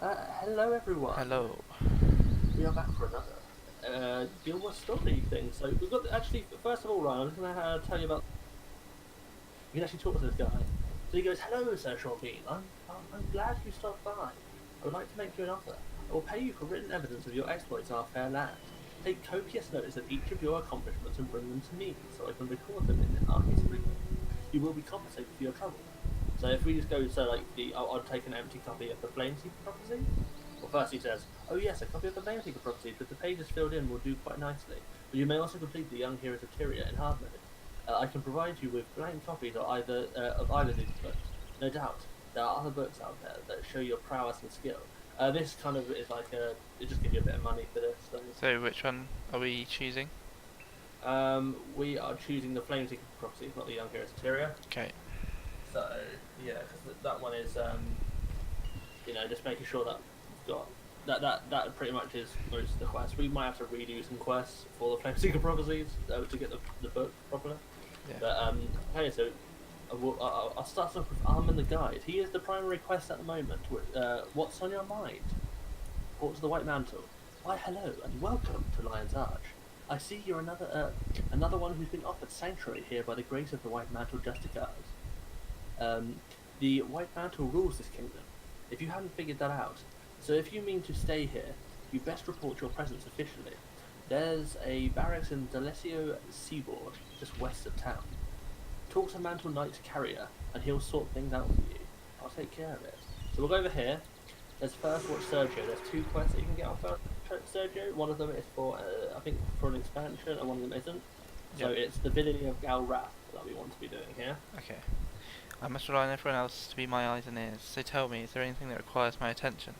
Hello everyone. Hello. We are back for another Gilmore story thing. So we've got actually first of all, Ryan, I'm going to tell you about. You can actually talk to this guy. So he goes, "Hello, Sir Shortbean. I'm glad you stopped by. I would like to make you an offer. I will pay you for written evidence of your exploits in our fair land. Take copious notice of each of your accomplishments and bring them to me, so I can record them in our history book. You will be compensated for your trouble." So if we just go to like I'll take an empty copy of the Flameseeker prophecy. Well, first he says, "Oh yes, a copy of the Flameseeker prophecy with the pages filled in will do quite nicely. But you may also complete the Young Heroes of Tyria in hard mode. I can provide you with blank copies of either of these books. No doubt, there are other books out there that show your prowess and skill. This kind of is like it just gives you a bit of money for this. So, So which one are we choosing? we are choosing the Flameseeker prophecy, not the Young Heroes of Tyria. Okay. So yeah, because that one is just making sure that we've got that pretty much is most of the quests. We might have to redo some quests for the Flameseeker prophecies to get the book properly. Yeah. But okay, so I'll start off with Armin the Guide. He is the primary quest at the moment. What's on your mind? Report to the White Mantle. Why, hello and welcome to Lion's Arch. I see you're another one who's been offered sanctuary here by the grace of the White Mantle Justicars. The White Mantle rules this kingdom, if you haven't figured that out. So if you mean to stay here, you best report your presence officially. There's a barracks in Delesio Seaboard, just west of town. Talk to Mantle Knight's carrier, and he'll sort things out for you. I'll take care of it. So we'll go over here. There's first watch Sergio. There's two quests that you can get on first Sergio. One of them is for, I think, for an expansion, and one of them isn't. So Yep. it's the Villainy of Galrath that we want to be doing here. Okay. I must rely on everyone else to be my eyes and ears. So tell me, is there anything that requires my attention?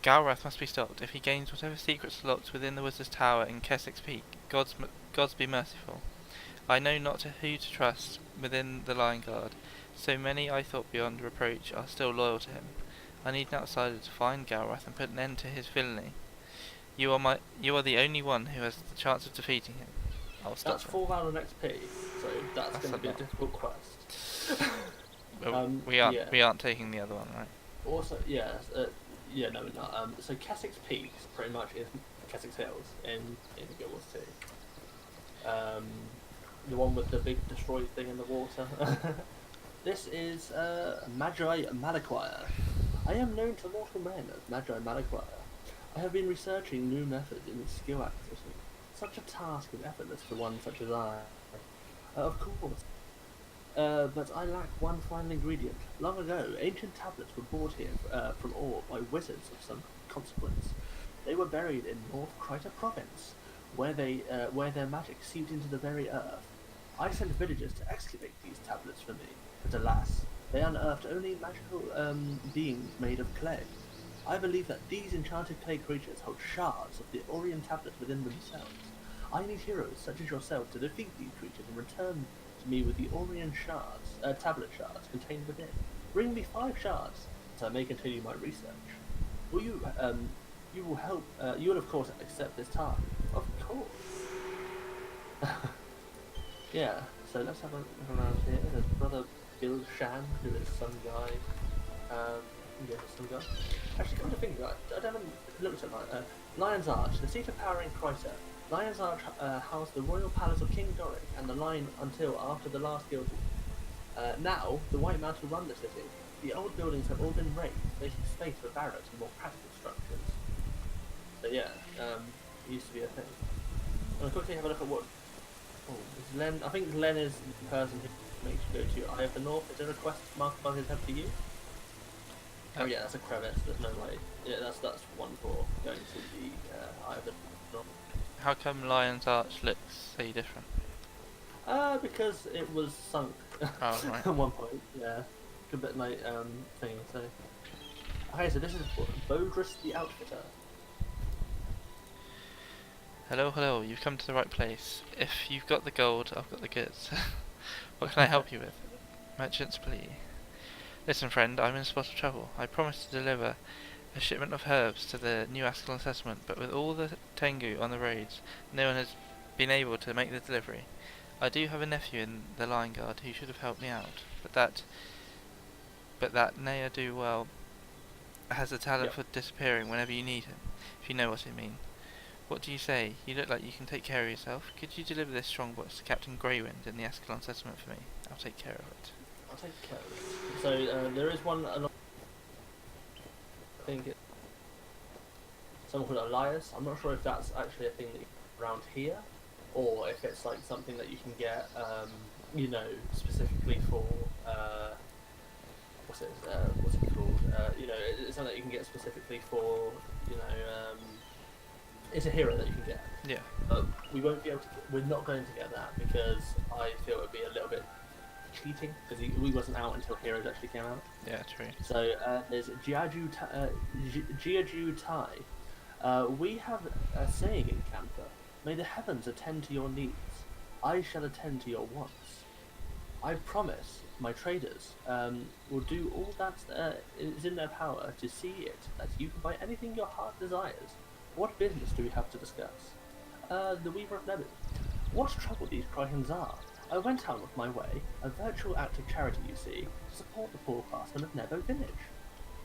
Galrath must be stopped. If he gains whatever secrets locked within the Wizard's Tower in Keswick's Peak, gods be merciful. I know not who to trust within the Lion Guard. So many I thought beyond reproach are still loyal to him. I need an outsider to find Galrath and put an end to his villainy. You are the only one who has the chance of defeating him. I'll stop That's him. 4,000 XP, so that's That's going a to be a lot. difficult quest. Well, Yeah. we aren't taking the other one, right? Also, yeah, no, we're not. So Keswick's Peaks pretty much is Keswick's Hills in Guild Wars 2. The one with the big destroyed thing in the water. This is Magi Malaquire. I am known to mortal men as Magi Malaquire. I have been researching new methods in skill acquisition. Such a task is effortless for one such as I. Of course. But I lack one final ingredient. Long ago, ancient tablets were brought here from Orb by wizards of some consequence. They were buried in North Krytan province, where their magic seeped into the very earth. I sent villagers to excavate these tablets for me, but alas, they unearthed only magical beings made of clay. I believe that these enchanted clay creatures hold shards of the Orion tablets within themselves. I need heroes such as yourself to defeat these creatures and return to me with the Orion tablet shards contained within. Bring me 5 shards, so I may continue my research. Will you will help, you will of course accept this task. Of course. Yeah, so let's have a look around here. There's Brother Bill Shan, who is some guy. Yeah, some guy. Actually, come to think of it, I don't know, looked at that. Lion's Arch, the seat of power in Krytan. Lion's Arch housed the royal palace of King Doric and the line until after the last guild war. Now, the White Mantle run the city. The old buildings have all been razed, making space for barracks and more practical structures. So yeah, it used to be a thing. I'll quickly have a look at what. Oh, is Len? I think Len is the person who makes you go to Eye of the North. Is there a quest marked above his head for you? Oh yeah, that's a crevice. There's no way. Yeah, that's one for going to the Eye of the North. How come Lion's Arch looks so different? Because it was sunk Oh, right. at one point. Yeah, good bit like thing. So okay, so this is Bodris the Outfitter. Hello, hello, you've come to the right place. If you've got the gold, I've got the goods. What can I help you with? Merchant's plea. Listen, friend, I'm in a spot of trouble. I promised to deliver a shipment of herbs to the new Ascalon settlement, but with all the Tengu on the roads, no one has been able to make the delivery. I do have a nephew in the Lion Guard who should have helped me out, but that nay, I do well has a talent Yep. for disappearing whenever you need him, if you know what I mean. What do you say? You look like you can take care of yourself. Could you deliver this strong box to Captain Greywind in the Ascalon settlement for me? I'll take care of it. I'll take care of it. So there is one. I think it's someone called Elias. I'm not sure if that's actually a thing that you get around here, or if it's like something that you can get, specifically for what's it called? It's something that you can get specifically for, it's a hero that you can get. Yeah. But we won't be able to. We're not going to get that because I feel it would be a little bit cheating because we wasn't out until Heroes actually came out. Yeah, true. So there's Jiaju Tai. We have a saying in Canter: "May the heavens attend to your needs. I shall attend to your wants." I promise my traders will do all that is in their power to see it that you can buy anything your heart desires. What business do we have to discuss? The Weaver of Nebu. What trouble these Krytans are? I went out of my way, a virtual act of charity, you see, to support the poor craftsmen of Nebo village.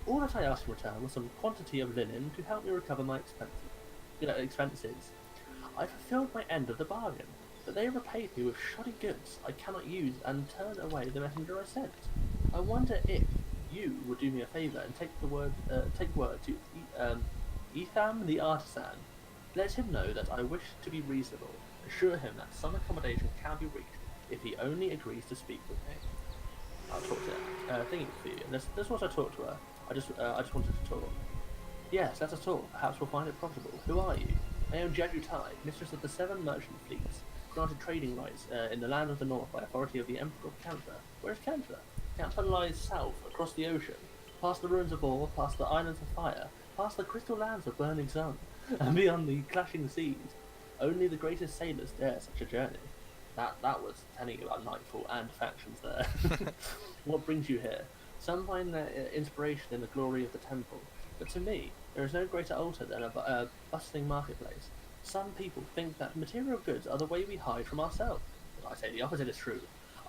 All that I asked in return was some quantity of linen to help me recover my expenses. I fulfilled my end of the bargain, but they repaid me with shoddy goods I cannot use and turn away the messenger I sent. I wonder if you would do me a favour and take word to Etham the artisan. Let him know that I wish to be reasonable. Assure him that some accommodation can be reached if he only agrees to speak with me. I'll talk to her. Thinking for you. And this was I talked to her. I just wanted to talk. Yes, let us talk. Perhaps we'll find it profitable. Who are you? I am Jiaju Tai, mistress of the 7 merchant fleets, granted trading rights in the land of the north by authority of the Emperor of Canter. Where is Canter? Canter lies south, across the ocean, past the ruins of Ore, past the islands of fire, past the crystal lands of burning sun, and beyond the clashing seas. Only the greatest sailors dare such a journey. That was telling you about Nightfall and factions there. What brings you here? Some find their inspiration in the glory of the temple, but to me, there is no greater altar than a bustling marketplace. Some people think that material goods are the way we hide from ourselves, but I say the opposite is true.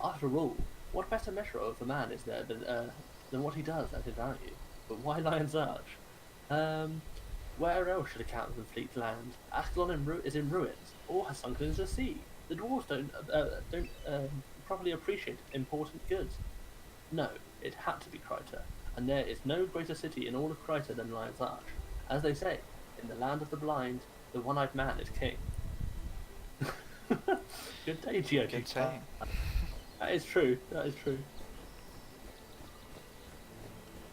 After all, what better measure of a man is there than what he does at his value? But why Lion's Arch? Where else should a captain fleet land? Ascalon is in ruins, or has sunken into the sea. The dwarves don't properly appreciate important goods. No, it had to be Kryta, and there is no greater city in all of Kryta than Lion's Arch. As they say, in the land of the blind, the one-eyed man is king. Good day, Gio. Good saying. That is true. That is true.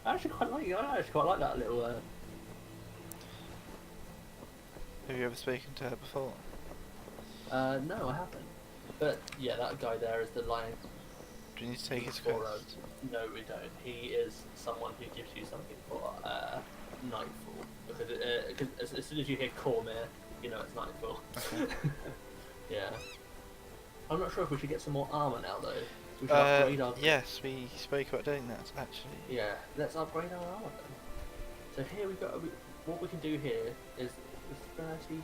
I actually quite like that little. Have you ever spoken to her before? No, I haven't. But yeah, that guy there is the lion. Do you need to take his for, quest? No, we don't. He is someone who gives you something for nightfall. Because as soon as you hear Cormyr, you know it's nightfall. Okay. Yeah. I'm not sure if we should get some more armour now though. We should upgrade our. Yes, we spoke about doing that actually. Yeah, let's upgrade our armour then. So here we've got. What we can do here is 30.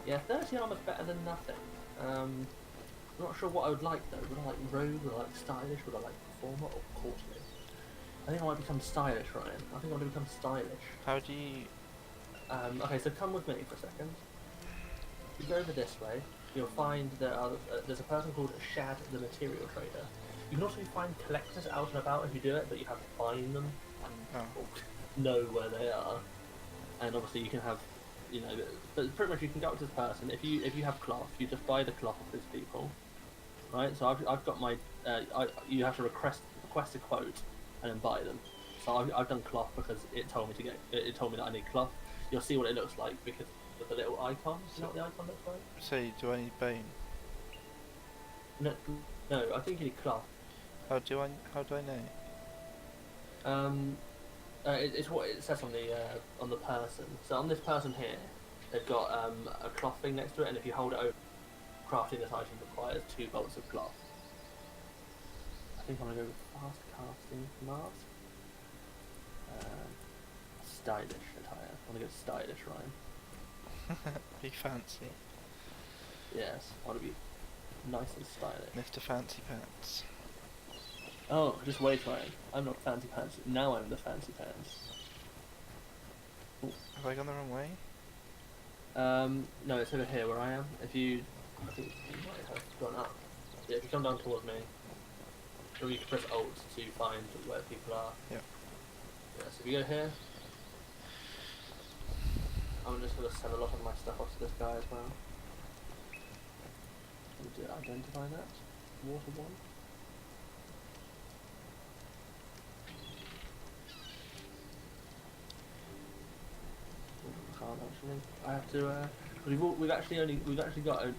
Yeah, 30 armour's better than nothing. I'm not sure what I would like though. Would I like rogue? Would I like stylish? Would I like performer or courtly? I think I might become stylish, Ryan. I think I want to become stylish. How do you... Okay, so come with me for a second. If you go over this way, you'll find there's a person called Shad the Material Trader. You can also find collectors out and about if you do it, but you have to find them and know where they are. And obviously you can have, but pretty much you can go up to this person. If you have cloth, you just buy the cloth of these people, right? So I've got my, you have to request a quote and then buy them. So I've done cloth because it told me that I need cloth. You'll see what it looks like because of the little icon. You know what the icon looks like? So, do I need bone? No, I think you need cloth. How do I know? It's what it says on the person. So on this person here, they've got a cloth thing next to it, and if you hold it over, crafting this item requires 2 bolts of cloth. I think I'm gonna go with fast casting mask. Stylish attire. I want to go stylish, Ryan. Be fancy. Yes, I want to be nice and stylish. Mr. Fancy Pants. Oh, just wait, Ryan. I'm not fancy pants. Now I'm the fancy pants. Have I gone the wrong way? No, it's over here where I am. If you, I think you might have gone up. Yeah, if you come down towards me, or you can press Alt to find where people are. Yep. Yeah, so if you go here, I'm just going to send a lot of my stuff off to this guy as well. Did it identify that? Water one? Can't actually. I have to. We've actually got a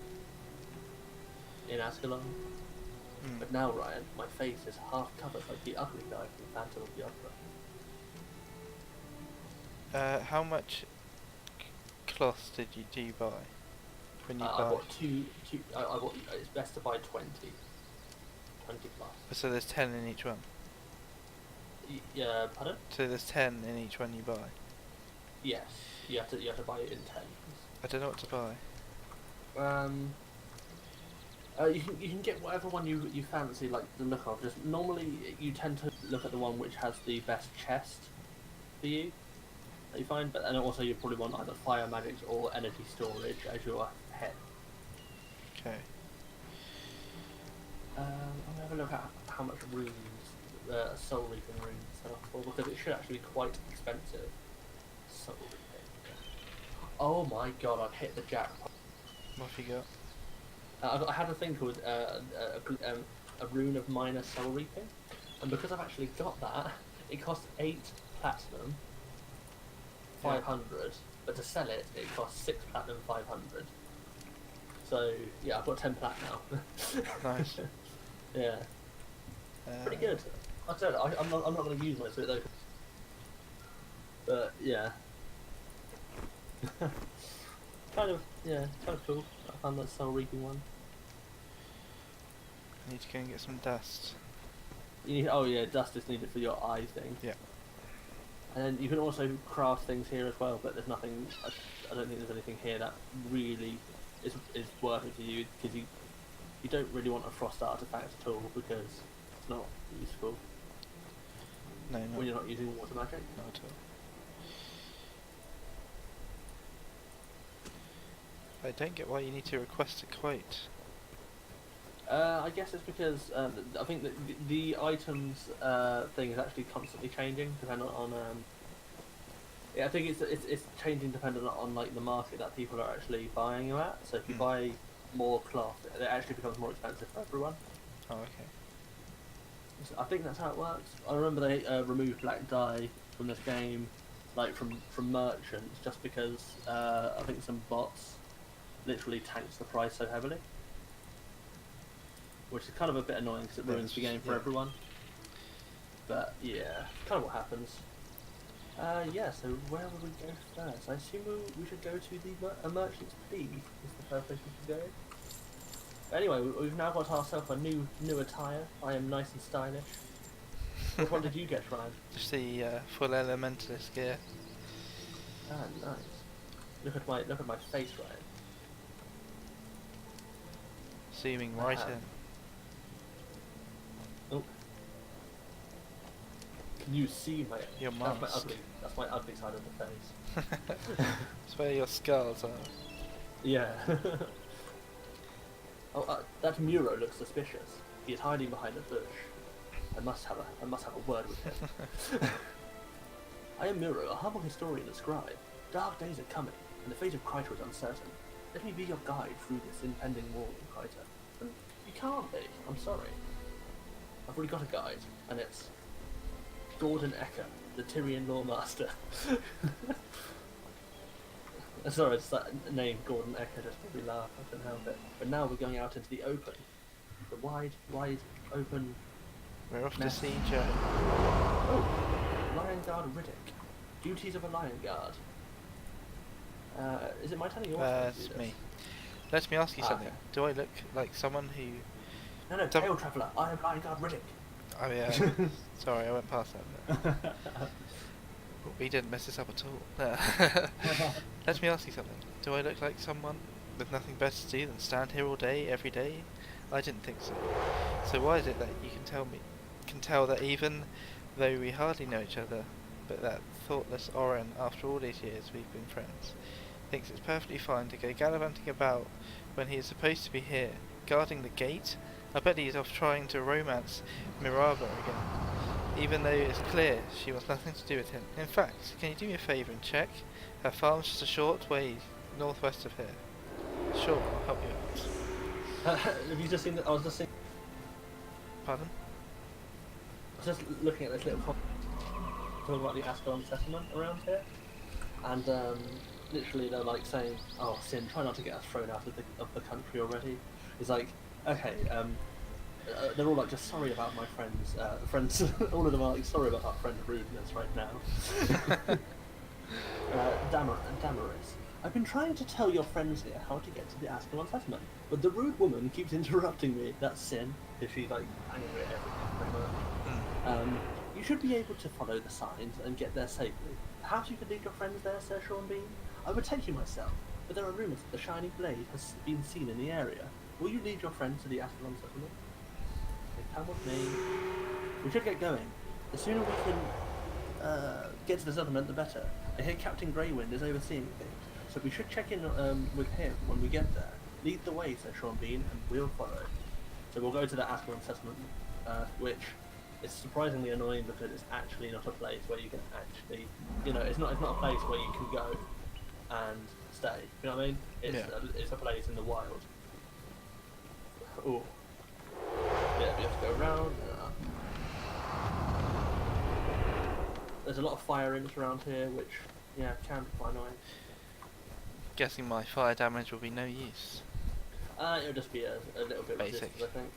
in Ascalon. But now, Ryan, my face is half covered like the ugly guy from Phantom of the Opera. How much cloth do you buy when you buy? I bought two. I bought. It's best to buy 20. 20 plus. So there's 10 in each one. Yeah, pardon? So there's 10 in each one you buy. Yes, you have to buy it in 10s. I don't know what to buy. You can get whatever one you fancy, like the look of. Just normally you tend to look at the one which has the best chest for you that you find, but then also you probably want either fire magics or energy storage as your head. Okay. I'm gonna have a look at how much runes, soul reaping runes sell for, because it should actually be quite expensive. Soul reaping. Oh my god! I've hit the jackpot. What have you got? I had a thing called a rune of minor soul reaping, and because I've actually got that, it costs 8 platinum, 500, but to sell it, it costs 6 platinum, 500. So yeah, I've got 10 plat now. Nice. Yeah. Pretty good. I said I'm not going to use most of it though. But yeah. kind of cool. I found that soul reaping one. I need to go and get some dust. Oh yeah, dust is needed for your eye thing. Yeah. And then you can also craft things here as well, but there's nothing. I don't think there's anything here that really is worth it for you, because you don't really want a frost artifact at all, because it's not useful. No, when you're not using water magic. Not at all. I don't get why you need to request a quote. I guess it's because I think that the items thing is actually constantly changing, depending on. Yeah, I think it's changing depending on like the market that people are actually buying you at. So if you buy more cloth, it actually becomes more expensive for everyone. Oh, okay. So I think that's how it works. I remember they removed black dye from this game, like from merchants, just because I think some bots literally tanks the price so heavily. Which is kind of a bit annoying because it ruins the game for everyone. But yeah, kind of what happens. Yeah, so where would we go first? I assume we should go to the Merchant's Peak, is the first place we should go. But anyway, we've now got ourselves a new attire. I am nice and stylish. Which one did you get, Ryan? Just the full elementalist gear. Ah, nice. Look at my face, Ryan. Zooming right in. Oh. Can you see your mask? That's my ugly side of the face. That's where your scars are. Yeah. Oh, that Muro looks suspicious. He is hiding behind a bush. I must have a word with him. I am Muro, a humble historian and scribe. Dark days are coming, and the fate of Krytan is uncertain. Let me be your guide through this impending war in Krytan. You can't be. I'm sorry. I've already got a guide, and it's Gordon Ecker, the Tyrian Lawmaster. Sorry, it's that name, Gordon Ecker, just made me laugh. I couldn't help it. But now we're going out into the open. The wide open. We're off to see Joe. Oh! Lion Guard Riddick. Duties of a Lion Guard. Is it my turn or yours? It's me. Let me ask you something. Okay. Do I look like someone who... No, Tail Traveller. I am Lion Guard Riddick. Oh yeah. Sorry, I went past that. We didn't mess this up at all. Let me ask you something. Do I look like someone with nothing better to do than stand here all day, every day? I didn't think so. So why is it that you can tell that even though we hardly know each other, but that thoughtless Oren, after all these years we've been friends, thinks it's perfectly fine to go gallivanting about when he is supposed to be here, guarding the gate. I bet he's off trying to romance Miraba again, even though it's clear she wants nothing to do with him. In fact, can you do me a favour and check? Her farm's just a short way northwest of here. Sure, I'll help you out. Have you just seen that? I was just seeing. Pardon? I was just looking at this little talking about the Ascalon settlement around here, and literally they're like saying, "Oh, Sin, try not to get us thrown out of the country already." It's like, okay, they're all like, just sorry about my friends. All of them are like, sorry about our friend's rudeness right now. Damaris, I've been trying to tell your friends here how to get to the Ascalon settlement, but the rude woman keeps interrupting me. That's Sin, if she's like angry at everything, pretty much. You should be able to follow the signs and get there safely. Perhaps you could lead your friends there, Sir Sean Bean? I would take you myself, but there are rumours that the Shining Blade has been seen in the area. Will you lead your friends to the Ascalon settlement? Okay, come with me. We should get going. The sooner we can get to the settlement, the better. I hear Captain Greywind is overseeing things, so we should check in with him when we get there. Lead the way, Sir Sean Bean, and we'll follow. So we'll go to the Ascalon settlement, which is surprisingly annoying because it's actually not a place where you can actually, it's not a place where you can go and stay. You know what I mean? It's a place in the wild. Oh, yeah, we have to go around. There's a lot of fire imps around here, which can be quite annoying. Guessing my fire damage will be no use. It'll just be a little bit basic, resistance, I think.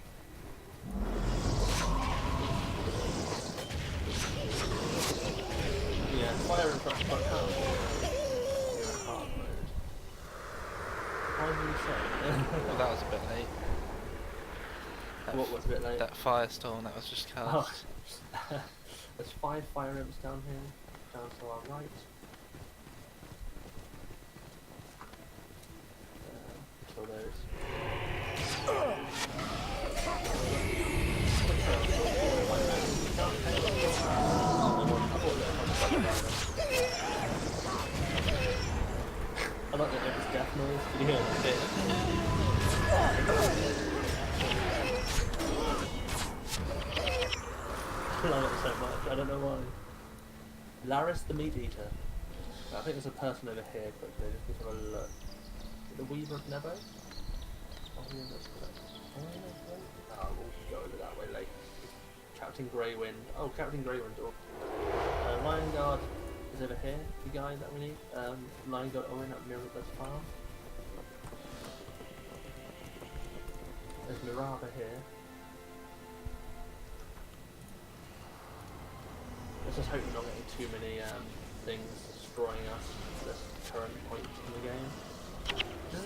Yeah, fire imps are quite powerful. You're in hard mode. Why did you say? Well, that was a bit late. What was a bit late? That firestorm that was just cast. Oh. There's 5 fire imps down here, down to our right. Kill those. I like that it's death noise. Did you hear that? I love it so much. I don't know why. Laris the Meat Eater. I think there's a person over here quickly. Just have a look. The Weaver of Nebo? Oh, yeah, that's correct. Oh, we'll go over that way later. Captain Greywind. Oh, Captain Greywind. Lion Guard is over here. The guy that we need. Lion Guard Owen at Miraba's farm. There's Miraba here. Let's just hope we're not getting too many things destroying us at this current point in the game.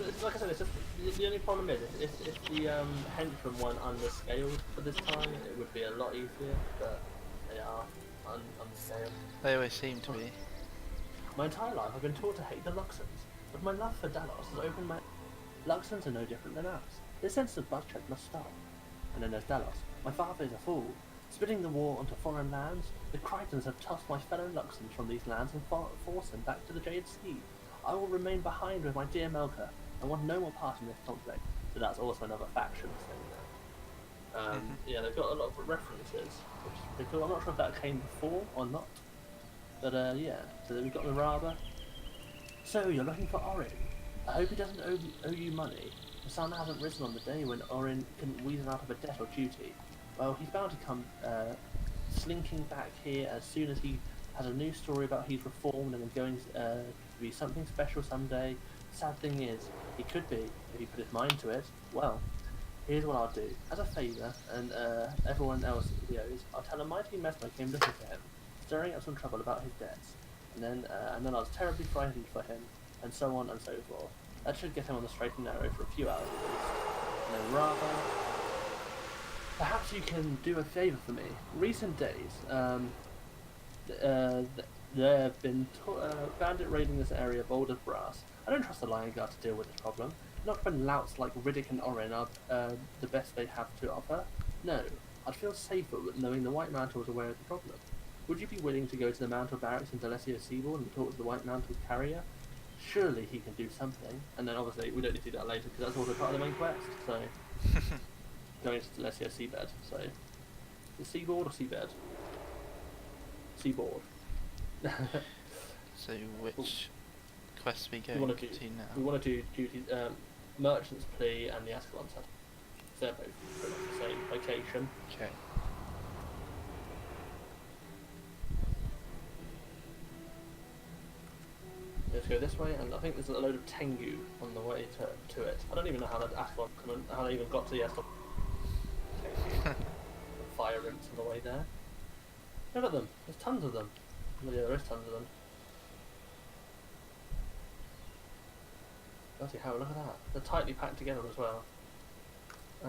It's, like I said, it's just, the only problem is if the henchmen weren't underscaled for this time, it would be a lot easier, but they are unscaled. They always seem to be. My entire life I've been taught to hate the Luxons, but my love for Dalos has opened my... Luxons are no different than us. This sense of bloodshed must stop. And then there's Dalos. My father is a fool. Spitting the war onto foreign lands, the Krytans have tossed my fellow Luxons from these lands and forced them back to the Jade Sea. I will remain behind with my dear Melka. I want no more part in this conflict. So that's also another faction thing there. Yeah, they've got a lot of references, which is pretty cool. I'm not sure if that came before or not. But yeah, so then we've got Miraba. So, you're looking for Orin. I hope he doesn't owe you money. The sun hasn't risen on the day when Orin couldn't weasel out of a debt or duty. Well, he's bound to come slinking back here as soon as he has a new story about he's reformed and is going to be something special someday. Sad thing is, he could be, if he put his mind to it. Well, here's what I'll do. As a favour, and everyone else owes, I'll tell a mighty mesmer came looking for him, stirring up some trouble about his debts. And then I was terribly frightened for him, and so on and so forth. That should get him on the straight and narrow for a few hours at least. And then rather... Perhaps you can do a favour for me. Recent days, there have been bandit raiding this area bold as brass. I don't trust the Lion Guard to deal with this problem. Not when louts like Riddick and Orin are the best they have to offer. No, I'd feel safer with knowing the White Mantle is aware of the problem. Would you be willing to go to the Mantle Barracks in Delesio Seaboard and talk to the White Mantle carrier? Surely he can do something. And then obviously we don't need to do that later because that's also part of the main quest. So going to Delesio Seabed. So the seaboard or seabed? Seaboard. So which quest we go We to want to do. now? We want to do duties. Merchant's Plea and the Ascalon Settlement. They're both pretty much the same location. Okay. Let's go this way, and I think there's a load of Tengu on the way to it. I don't even know how that Ascalon, how they even got to the Ascalon. Fire rinse on the way there. Look at them. There's tons of them. Well, yeah, there is tons of them. Bloody hell, look at that. They're tightly packed together as well. I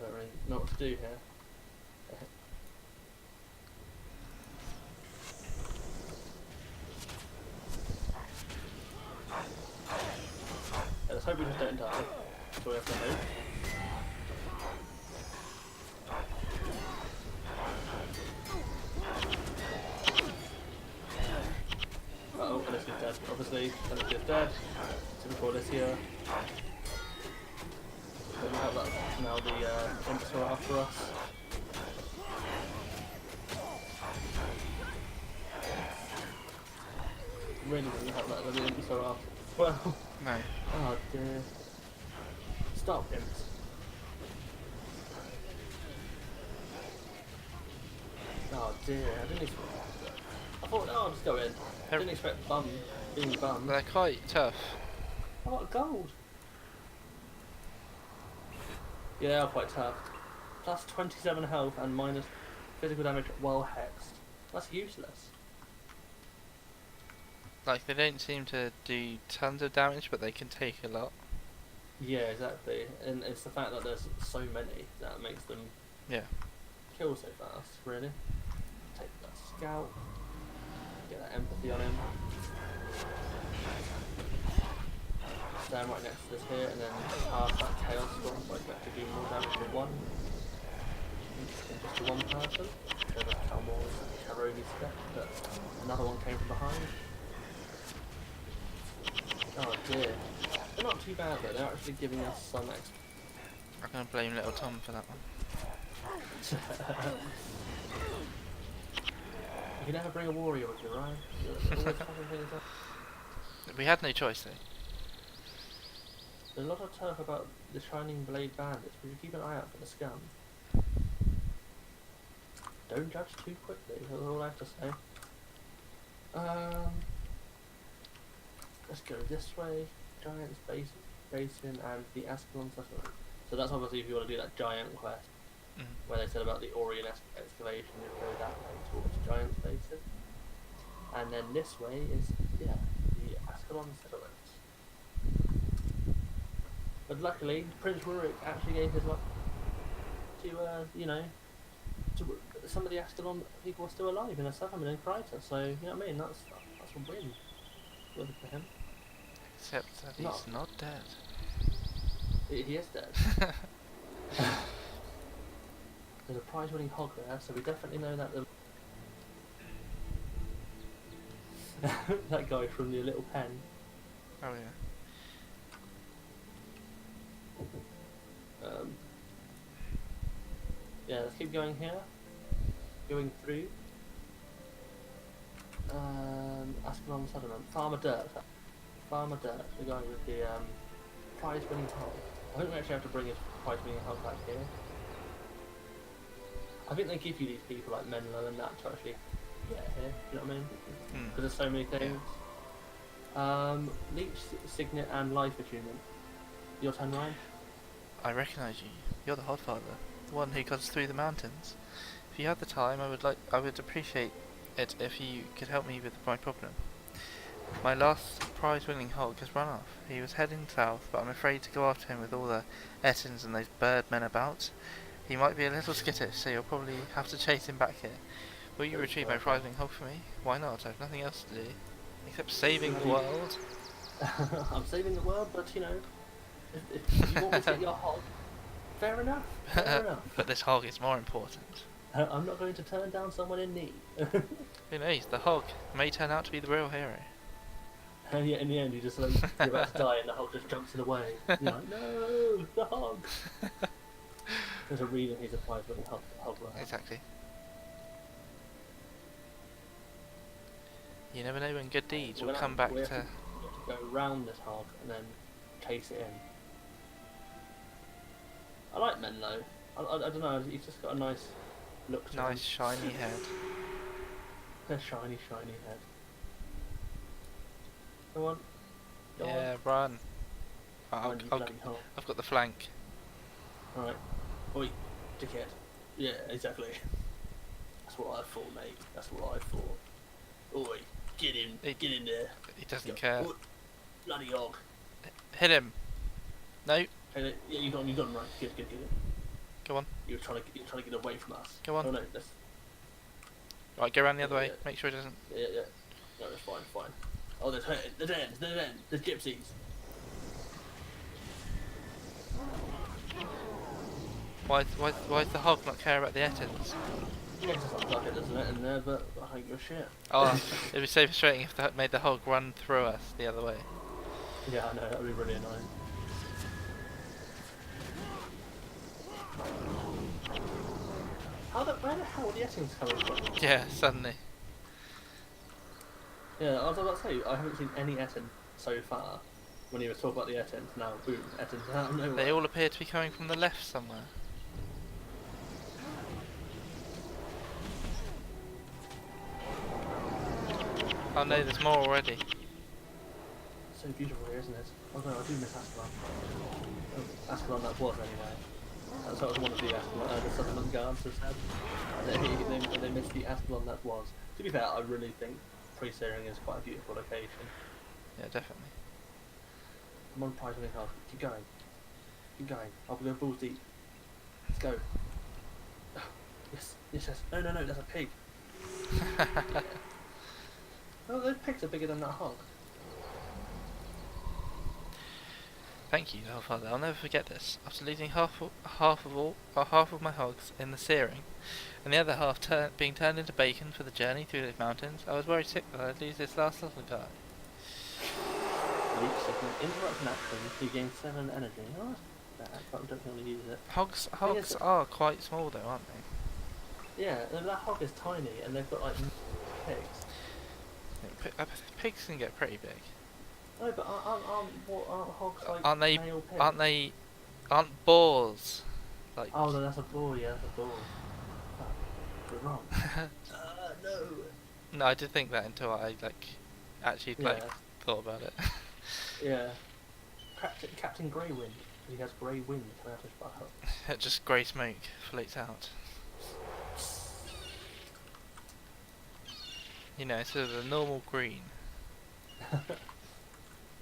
don't really know what to do here. Let's hope we just don't die. That's all we have to hope. Uh-oh, Alicia's dead, obviously. Alicia's dead. Typical Alicia. Now the imps are after us. Really help that the imps are after. Well. No. Oh dear. Stop imps. Oh dear, I didn't expect that. I thought, oh, I'll just go in. I didn't expect being bummed. They're quite tough. I got gold. Yeah, they are quite tough. Plus 27 health and minus physical damage while hexed. That's useless. Like, they don't seem to do tons of damage, but they can take a lot. Yeah, exactly. And it's the fact that there's so many that makes them kill so fast, really. Take that scout. Get that empathy on him. Stand right next to this here, and then pass that chaos storm so I can actually do more damage with one. Just to one person. So that's how more Karoni step, but another one came from behind. Oh dear. They're not too bad though, they're actually giving us some extra. I'm gonna blame little Tom for that one. You can never bring a warrior with you, right? Always fucking things up. We had no choice though. There's a lot of talk about the Shining Blade bandits, but you keep an eye out for the scum. Don't judge too quickly, that's all I have to say. Let's go this way, Giant's Basin and the Ascalon Settlement. So that's obviously if you want to do that giant quest, where they said about the Orient excavation, you go that way towards Giant's Basin. And then this way is, the Ascalon Settlement. But luckily, Prince Rurik actually gave his life to, some of the Ascalon people are still alive in a settlement in Krytan, so, you know what I mean, that's a win. Good for him. Except that he's not dead. He is dead. There's a prize-winning hog there, so we definitely know that that guy from the little pen. Oh yeah. Yeah, let's keep going here. Going through. Ascalon Settlement. Farmer Dirt, the guy with the prize-winning hog. I think we actually have to bring his prize-winning hog back here. I think they give you these people like Menlo and that to actually get here, you know what I mean? Because there's so many things. Leech, Signet and Life Attunement. Your turn, Ryan? I recognise you. You're the Hodfather, the one who got us through the mountains. If you had the time, I would appreciate it if you could help me with my problem. My last prize-winning hog has run off. He was heading south, but I'm afraid to go after him with all the Ettins and those birdmen about. He might be a little skittish, so you'll probably have to chase him back here. Will you retrieve my prize-winning hog for me? Why not? I have nothing else to do, except saving the world. I'm saving the world, but you know, if you want me to get your hog, Fair enough. Fair enough. But this hog is more important. I'm not going to turn down someone in need. Who knows? The hog may turn out to be the real hero. And yet in the end, you just like you're about to die, and the hog just jumps in the way. You're like, no, the hog. There's a reason he's a prize winning hog runner. Exactly. You never know when good deeds will come back we have to. to go round this hog and then chase it in. I like Menlo. I don't know. He's just got a nice look to him. Nice shiny head. A shiny head. Go on. Go Yeah, on. run. Run, you bloody hog. I've got the flank. Alright. Oi, dickhead. Yeah, exactly. That's what I thought, mate. That's what I thought. Oi, get in there. He doesn't care. Oi, bloody hog. Hit him. No. Hey, yeah, you got him right. Good. Go on. You're trying to get away from us. Go on. Oh no, that's... Right, go around the other way. Yeah. Make sure it doesn't. Yeah. No, it's fine. Oh, there's gypsies. Why does the hog not care about the Ettins? Yeah, it's just like it, doesn't it, in there, but I don't give a shit. Oh, it'd be so frustrating if that made the hog run through us the other way. Yeah, I know, that would be really annoying. Where the hell are the Ettins coming from? Yeah, suddenly. Yeah, I was about to say, I haven't seen any Etten so far. When you were talking about the Ettins, now boom, Ettins out of nowhere. They all appear to be coming from the left somewhere. Oh no, there's more already. So beautiful here, isn't it? Oh no, I do miss Ascalon. Oh, Ascalon that was anyway. That's what one of the Ascalon, the settlement guards has said. They missed the Ascalon that was. To be fair, I really think Pre-Searing is quite a beautiful location. Yeah, definitely. I'm on prize winning hard. Keep going. I'll go balls deep. Let's go. Yes. No, that's a pig. Oh, those pigs are bigger than that hog. Thank you, Father. I'll never forget this. After losing half of my hogs in the searing, and the other half being turned into bacon for the journey through the mountains, I was worried sick that I'd lose this last little guy. Leech signal. Interrupt an action. You gain 7 energy. Oh, that's bad, but I don't really use it. Hogs are quite small though, aren't they? Yeah, that hog is tiny, and they've got like pigs. Pigs can get pretty big. No, but aren't hogs like Aren't they? male pigs? Aren't boars? Like. Oh no, that's a boar. Yeah, that's a boar. Oh, we're wrong. No. No, I did think that until I actually thought about it. Yeah. Captain Greywind. He has grey wind coming out his butthole. Just grey smoke floats out. You know, sort of the normal green.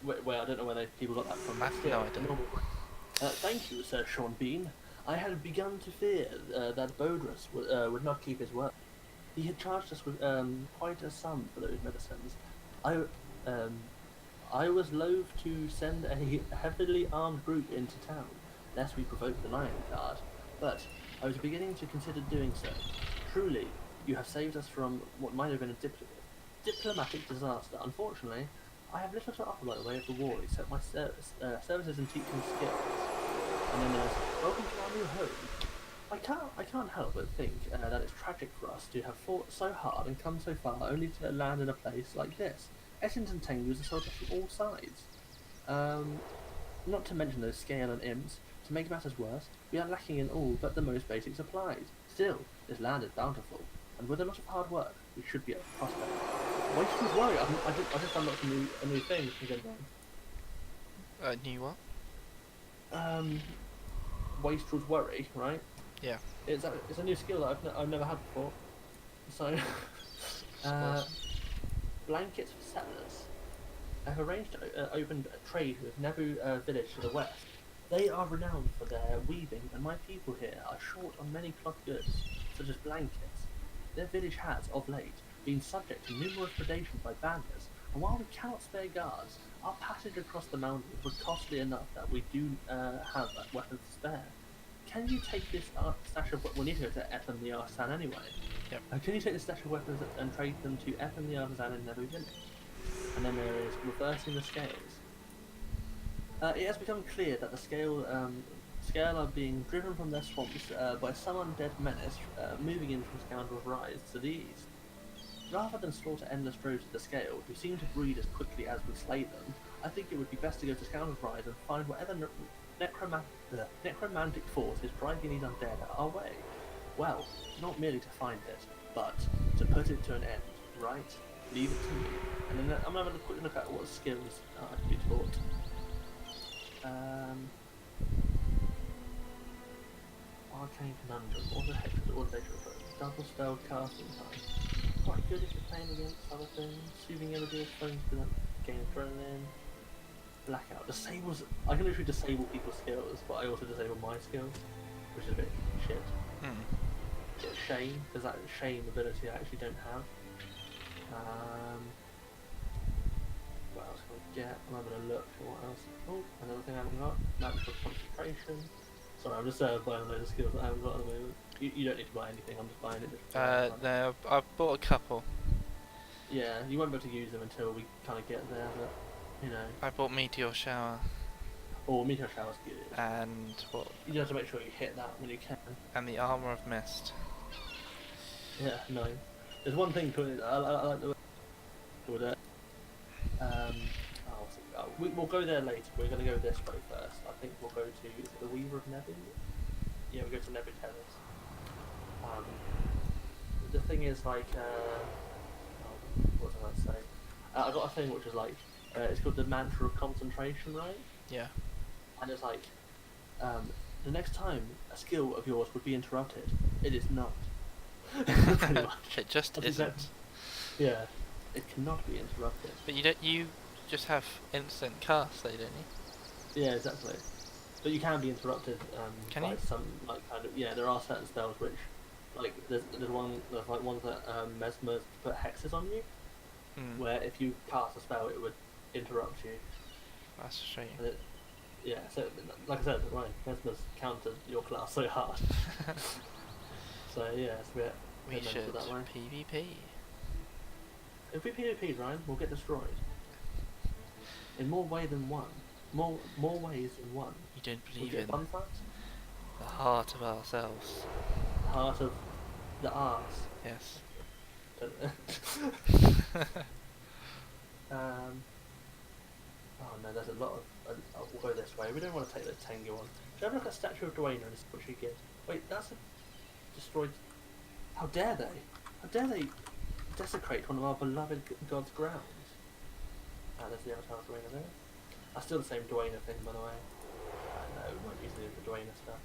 Wait, I don't know where people got that from. I have no idea. Thank you, Sir Sean Bean. I had begun to fear that Bodrus would not keep his word. He had charged us with quite a sum for those medicines. I was loath to send a heavily armed group into town, lest we provoke the Lion Guard, but I was beginning to consider doing so. Truly, you have saved us from what might have been a diplomatic disaster. Unfortunately, I have little to offer by the way of the war except my services and teaching skills. And then there's welcome to our new home. I can't help but think that it's tragic for us to have fought so hard and come so far only to land in a place like this. Essens and Tengus assault us from all sides. Not to mention those scale and imps. To make matters worse, we are lacking in all but the most basic supplies. Still, this land is bountiful, and with a lot of hard work, we should be able to prosper. Wastrel's Worry. I just unlocked a new thing. New what? Wastrel's Worry, right? Yeah. It's a new skill that I've never had before. So, blankets for settlers. I've arranged to open a trade with Nebu village to the west. They are renowned for their weaving, and my people here are short on many cloth goods, such as blankets. Their village has, of late, been subject to numerous predation by bandits, and while we cannot spare guards, our passage across the mountains was costly enough that we do have that weapon to spare. can you take this stash of we need to go to Ethan the Artisan anyway. Yep. Can you take this stash of weapons and trade them to Ethan the Artisan in Nebu Village? And then there is reversing the scales. It has become clear that the scale are being driven from their swamps by some undead menace moving in from Scoundrel's Rise to the east. Rather than slaughter endless droves of the scale, who seem to breed as quickly as we slay them, I think it would be best to go to Scoundrel's Rise and find whatever necromantic force is driving these undead our way. Well, not merely to find it, but to put it to an end, right? Leave it to me. And then I'm going to have a quick look at what skills are to be taught. Arcane Conundrum, or the Hex or the Data Refer. Double spell casting time. Quite good if you're playing against other things. Soothing Images, phones to gain adrenaline. Blackout. Disables. I can literally disable people's skills, but I also disable my skills, which is a bit shit. Bit shame, because that shame ability I actually don't have. What else can we get? I'm having a look for what else. Oh, another thing I haven't got. Natural concentration. Sorry, I'm just buying a load of skills that I haven't got at the moment. You don't need to buy anything, I'm just buying it. No, I've bought a couple. Yeah, you won't be able to use them until we kind of get there, but, you know. I bought Meteor Shower. Oh, Meteor Shower's good. And what? You have to make sure you hit that when you can. And the Armour of Mist. Yeah, no. There's one thing to it, I like the way with it. We'll go there later. We're going to go this way first. I think we'll go to the Weaver of Nebu. Yeah, we go to Nebu Terrace. The thing is, like, what was I going to say? I got a thing which is like, it's called the Mantra of Concentration, right? Yeah. And it's like, the next time a skill of yours would be interrupted, it is not. Pretty much. It just isn't. Yeah, it cannot be interrupted. But you just have instant cast, though, don't you? Yeah, exactly. But you can be interrupted. Can by you? some there are certain spells which, like there's like ones that Mesmer's put hexes on you, where if you cast a spell it would interrupt you. That's frustrating. So like I said, right, Mesmer's countered your class so hard. So yeah, it's a bit. We should that way. PvP. If we PvP, Ryan, we'll get destroyed. In more ways than one. More ways than one. You don't believe we'll in fun facts? the heart of ourselves. Heart of the arse. Yes. Oh no, there's a lot of. We'll go this way. We don't want to take the Tengu on. Should I have a look at a statue of Dwayne and see what she gives? Wait, that's a destroyed. How dare they? How dare they desecrate one of our beloved god's grounds? Ah, there's the Altar of Dwayne there. That's still the same Dwayne thing, by the way. No, we won't use the Dwayne stuff.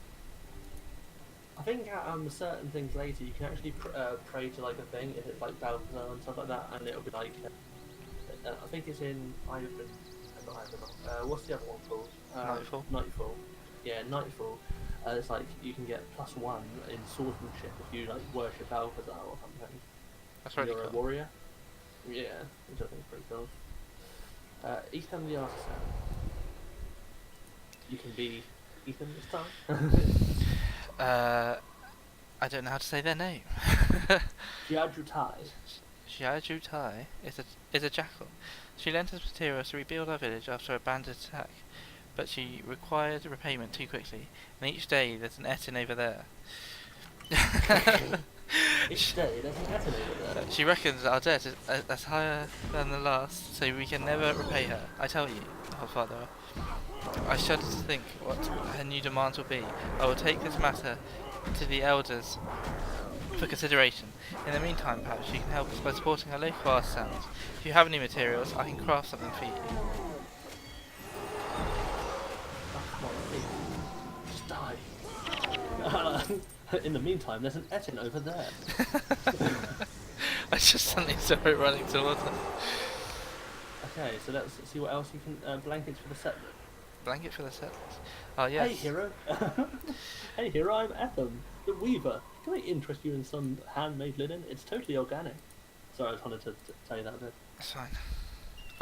I think at certain things later you can actually pray to like a thing, if it's like Balthazar and stuff like that, and it'll be like, I think it's in Ivan, not Ivan, what's the other one called? Nightfall. Nightfall. Yeah, Nightfall. It's like you can get +1 in swordsmanship if you like worship Balthazar or something. That's really You're cool. a warrior. Yeah, which I think is pretty cool. Ethan the Artisan. You can be Ethan this time. I don't know how to say their name. Jiajutai. Xiaoju is a jackal. She lent us materials to rebuild our village after a bandit attack, but she required repayment too quickly, and each day there's an Etin over there. Each day there's an Etin over there. She reckons our debt is higher than the last, so we can never repay her. I tell you, oh father, I shudder to think what her new demands will be. I will take this matter to the elders for consideration. In the meantime, perhaps you can help us by supporting our local artisans. If you have any materials, I can craft something for you. Just die. In the meantime, there's an Etin over there. I just suddenly saw it running towards us. Okay, so let's see what else you can. Blankets for the settlers. Blanket for the settlers. Oh yes. Hey hero. Hey hero, I'm Etham, the Weaver. Can I interest you in some handmade linen? It's totally organic. Sorry, I just wanted to tell you that bit. That's fine.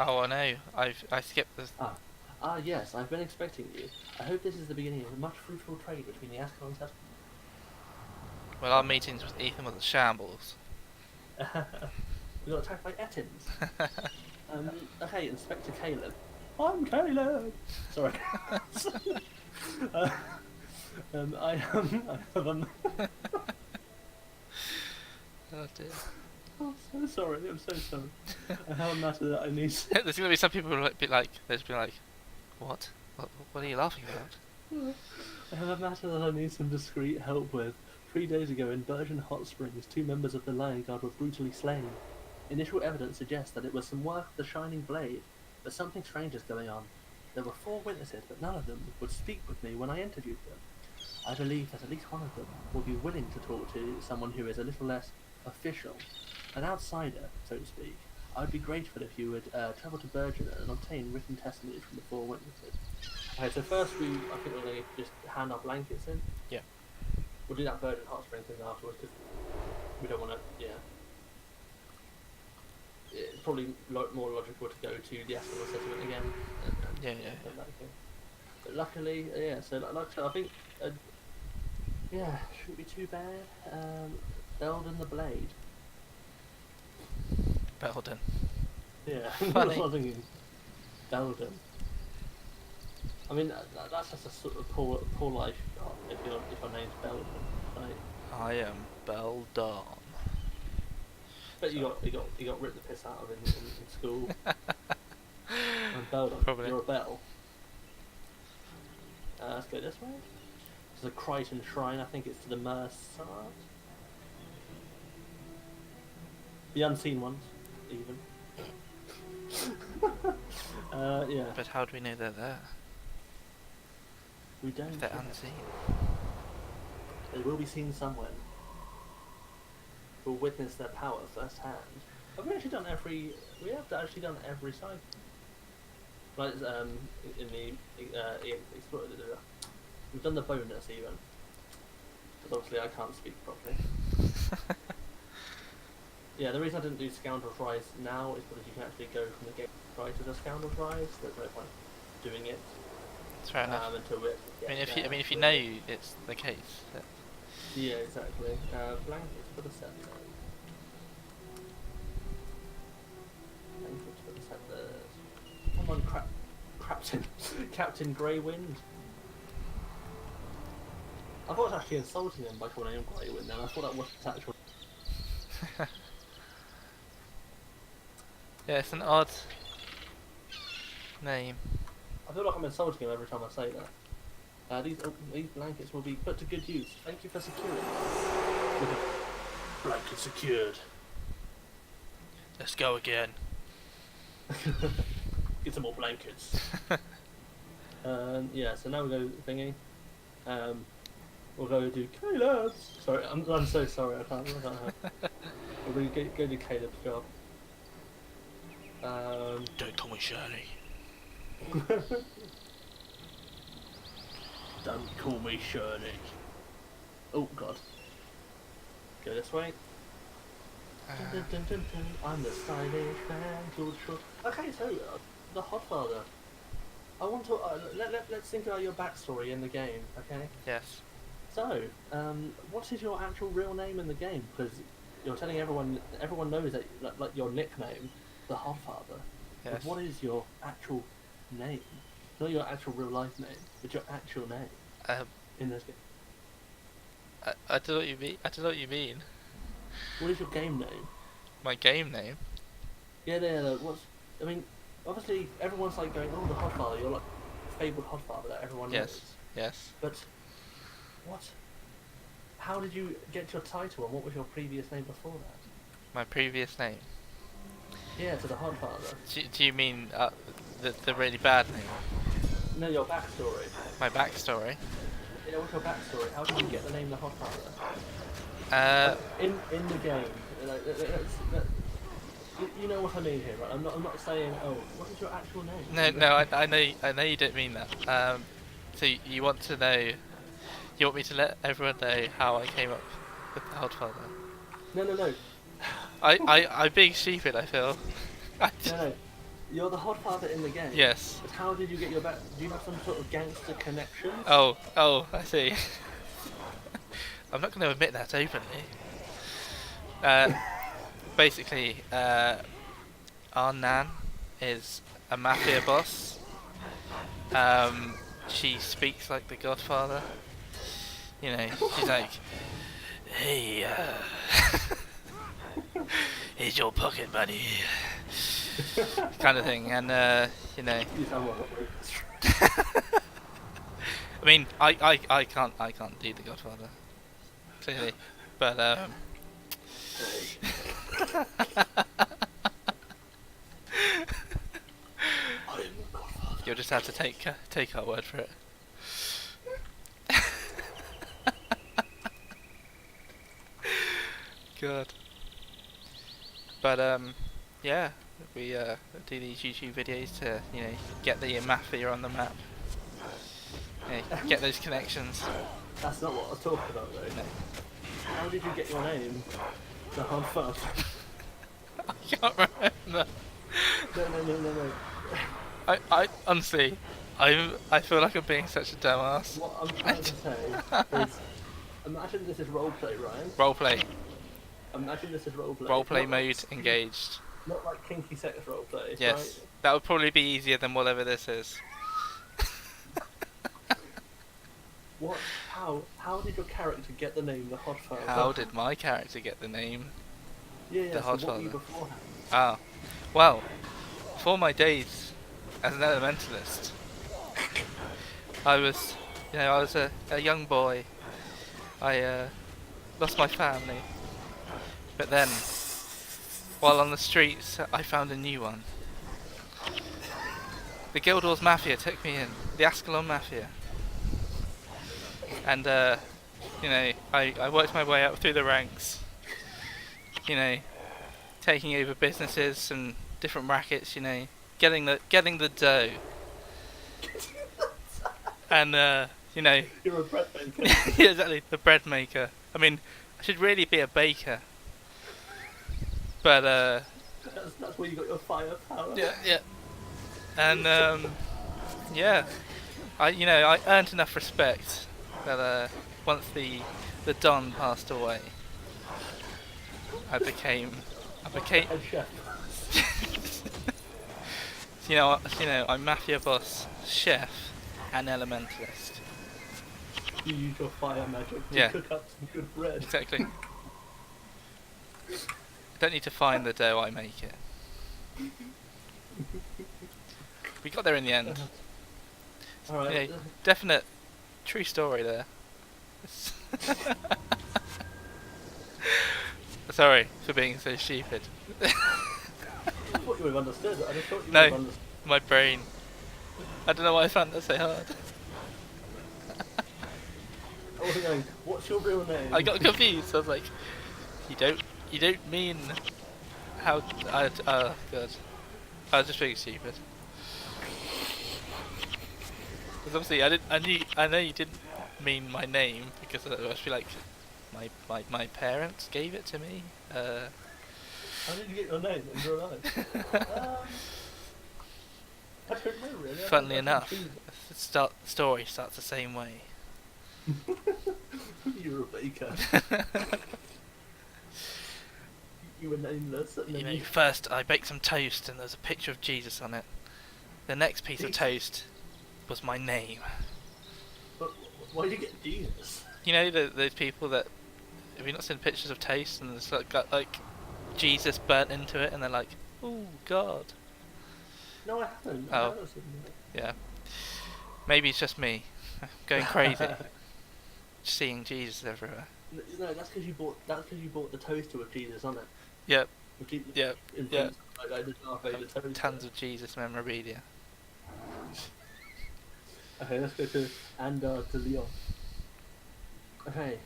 Oh, I know. I skipped this. Ah, yes, I've been expecting you. I hope this is the beginning of a much fruitful trade between the Ascalon settlements. Well, our meetings with Ethan was a shambles. We got attacked by Ettins. Okay, Inspector Caleb. I'm Caleb. Sorry. uh, I have a. Oh dear. I'm so sorry. I'm so sorry. I have a matter that I need. There's gonna be some people who be like, they'll just be like, what? What are you laughing about? I have a matter that I need some discreet help with. 3 days ago in Virgin Hot Springs, 2 members of the Lion Guard were brutally slain. Initial evidence suggests that it was some work of the Shining Blade, but something strange is going on. There were 4 witnesses, but none of them would speak with me when I interviewed them. I believe that at least one of them will be willing to talk to someone who is a little less official, an outsider, so to speak. I would be grateful if you would travel to Virgin and obtain written testimony from the 4 witnesses. Okay, so first I think we're going to just hand our blankets in. Yeah. We'll do that Virgin Hot Springs thing afterwards because we don't want to, It's probably more logical to go to the Ascalon settlement again. Yeah. But luckily, so like I said, I think, shouldn't be too bad. Belden the Blade. Belden. Yeah, Funny. that's what I was thinking. Belden. I mean, that's just a sort of poor life if your name's Belden, right? I am Beldon. But you got ripped the piss out of in school. And Beldon, Probably. you're a bell. Let's go this way. There's a Krytan shrine. I think it's to the Mercer. The unseen ones, even. Yeah. But how do we know they're there? We don't. If they're unseen. They will be seen somewhere. We'll witness their power firsthand. Have we actually done every? We have actually done every cycle. Like in the explorer, we've done the bonus even. But obviously I can't speak properly. Yeah, the reason I didn't do Scoundrel's Rise now is because you can actually go from the game right to the Scoundrel's Rise. There's no point doing it. It's fair enough. Until it. I mean, if you know it's the case. Yeah, exactly. Blankets for the settlers. Blankets for the settlers. Come on, Captain Greywind. I thought I was actually insulting him by calling him Greywind, and I thought that was his actual. Yeah, it's an odd name. I feel like I'm insulting him every time I say that. These blankets will be put to good use. Thank you for securing them. Blanket secured. Let's go again. Get some more blankets. Yeah, so now we go thingy. We'll go do Caleb's. Sorry, I'm so sorry. I can't we'll go do Caleb's job. Don't call me Shirley. Don't call me Shirley. Oh God. Go this way. Dun, dun, dun, dun. I'm the stylish man, George Short. Okay, so the Hodfather. I want to let's think about your backstory in the game. Okay. Yes. So, what is your actual real name in the game? Because you're telling everyone knows that like your nickname, the Hodfather. Yes. But what is your actual name? Not your actual real life name, but your actual name in this game. I don't know what you mean. I don't know what you mean. What is your game name? My game name? Yeah. I mean, obviously everyone's like going, "Oh, the Hodfather." You're like fabled Hodfather that everyone knows. Yes. But what? How did you get your title, and what was your previous name before that? My previous name. Yeah, to the Hodfather. Do you mean the really bad name? No, your backstory. My backstory? Yeah, what's your backstory? How did you get the name the Hodfather? In the game, you know what I mean here, right? I'm not saying, oh, what is your actual name? No, I know you don't mean that. So you want to know? You want me to let everyone know how I came up with the Hodfather? No. I'm being stupid, I feel. No. You're the Godfather in the game. Yes. But how did you get your back? Do you have some sort of gangster connection? Oh, I see. I'm not going to admit that openly. Basically, our Nan is a mafia boss. She speaks like the Godfather. You know, she's like, "Hey, here's your pocket money," kind of thing. And you know, You sound like I mean, I can't do the Godfather, clearly, but I am the Godfather. you'll just have to take our word for it. God. But yeah, we do these YouTube videos to, you know, get the mafia on the map. You know, get those connections. That's not what I was talking about, though. No. How did you get your name? The Godfather. I can't remember. No. I honestly, I feel like I'm being such a dumbass. What I'm trying to say is, imagine this is roleplay, Ryan. Roleplay. Imagine this is roleplay. Roleplay Not mode like, engaged. Not like kinky sex roleplay. Yes. Right? That would probably be easier than whatever this is. What? How did your character get the name the Godfather? How did my character get the name? Yeah. the So what were Godfather? you beforehand? Ah, well, for my days as an elementalist, I was a young boy. I lost my family, but then, while on the streets, I found a new one. The Guild Wars Mafia took me in, the Ascalon Mafia, and you know, I worked my way up through the ranks. You know, taking over businesses and different rackets. You know, getting the dough, and you know. You're a bread maker. Yeah, exactly, the bread maker. I mean, I should really be a baker. But That's where you got your firepower. yeah. And yeah, I earned enough respect that once the Don passed away, I became Head chef. I'm mafia boss, chef, and elementalist. You use your fire magic to Yeah. cook up some good bread. Exactly. I don't need to find the dough, I make it. We got there in the end. Alright. Yeah, definite true story there. Sorry for being so stupid. I thought you would have understood. I just thought you would No. have understood. My brain. I don't know why I found that so hard. I was going, what's your real name? I got confused. I was like, you don't mean how? God. I was just being stupid. Because obviously I know you didn't mean my name, because it must be like my parents gave it to me. How did you get your name in real life? I don't know really. Funnily enough, the story starts the same way. You're a baker. You were nameless. And then First I baked some toast and there's a picture of Jesus on it. The next piece of toast was my name. But why did you get Jesus? You know those people that, have you not seen pictures of toast and it's got like Jesus burnt into it and they're like, oh God. No, I haven't. Oh. I haven't seen that. Yeah. Maybe it's just me going crazy, seeing Jesus everywhere. No, that's because you bought the toaster with Jesus on it. Yep. With Jesus Yep. in Yep. front, like the Darth Vader toaster. Tons of Jesus memorabilia. Okay, let's go to to Leon. Okay.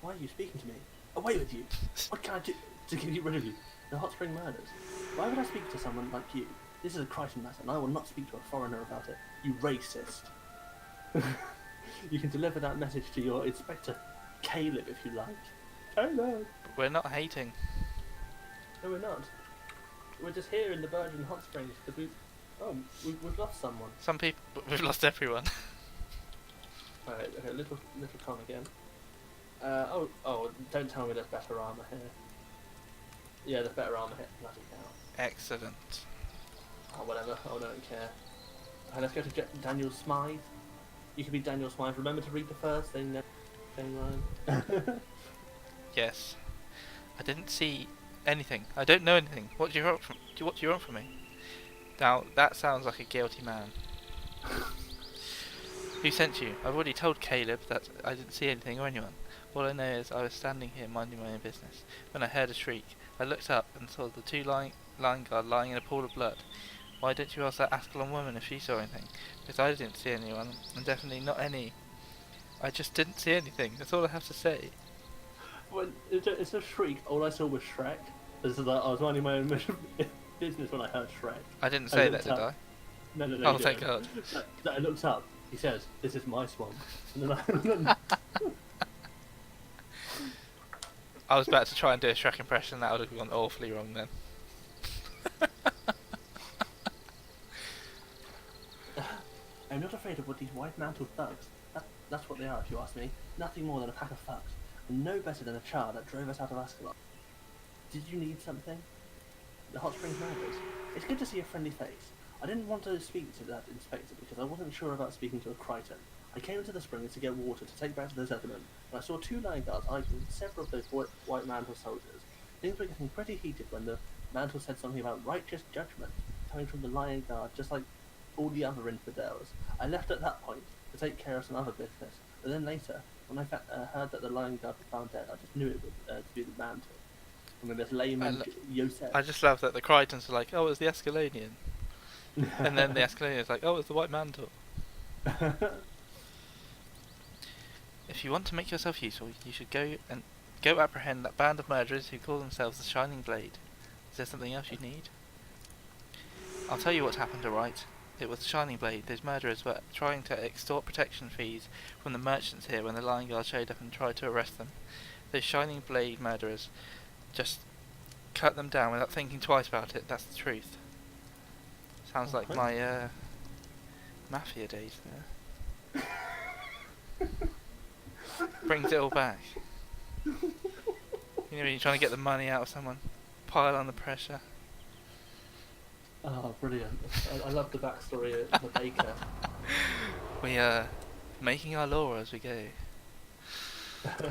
Why are you speaking to me? Away with you! What can I do to get rid of you? The hot spring murders. Why would I speak to someone like you? This is a Krytan matter, and I will not speak to a foreigner about it. You racist. You can deliver that message to your Inspector Caleb if you like. Caleb! We're not hating. No, we're not. we're just here in the Virgin Hot Springs because we've lost someone. Some people, we've lost everyone. Alright, okay, little Con again. Don't tell me there's better armour here. Yeah, there's better armour here. Bloody hell. Excellent. Oh, whatever. I don't care. Okay, let's go to Daniel Smythe. You can be Daniel Smythe. Remember to read the first thing, Ryan. Yes. I didn't see anything. I don't know anything. What do you want from me? Now that sounds like a guilty man. Who sent you? I've already told Caleb that I didn't see anything or anyone. All I know is I was standing here minding my own business when I heard a shriek. I looked up and saw the two line guard lying in a pool of blood. Why don't you ask that Ascalon woman if she saw anything? Because I didn't see anyone, and definitely not any. I just didn't see anything. That's all I have to say. Well, it's a shriek. All I saw was Shrek. This is like, I was minding my own business when I heard Shrek. I didn't say that, did I? No. Oh, thank God. I looked up. He says, "This is my swamp." And then I was about to try and do a Shrek impression. That would have gone awfully wrong then. I'm not afraid of what these White Mantle thugs. That's what they are, if you ask me. Nothing more than a pack of thugs. And no better than a char that drove us out of Ascalon. Did you need something? The Hot Springs Murders. It's good to see a friendly face. I didn't want to speak to that inspector because I wasn't sure about speaking to a Krytan. I came into the springs to get water to take back to the settlement, and I saw two line guards arguing with several of those White Mantle soldiers. Things were getting pretty heated when the Mantle said something about righteous judgment coming from the Lion Guard, just like all the other infidels. I left at that point to take care of some other business, but then later, when I heard that the Lion Guard was found dead, I just knew it would be the Mantle. I mean, this layman Yosef. I just love that the Krytans are like, oh, it was the Ascalonian. And then the Ascalonian is like, oh, it's the White Mantle. If you want to make yourself useful, you should go apprehend that band of murderers who call themselves the Shining Blade. Is there something else you need? I'll tell you what happened, alright? It was the Shining Blade. Those murderers were trying to extort protection fees from the merchants here when the Lion Guard showed up and tried to arrest them. Those Shining Blade murderers just cut them down without thinking twice about it. That's the truth. Sounds like my mafia days there. Brings it all back. You know, when you're trying to get the money out of someone, pile on the pressure. Oh, brilliant. I love the backstory of the baker. We are making our law as we go. Do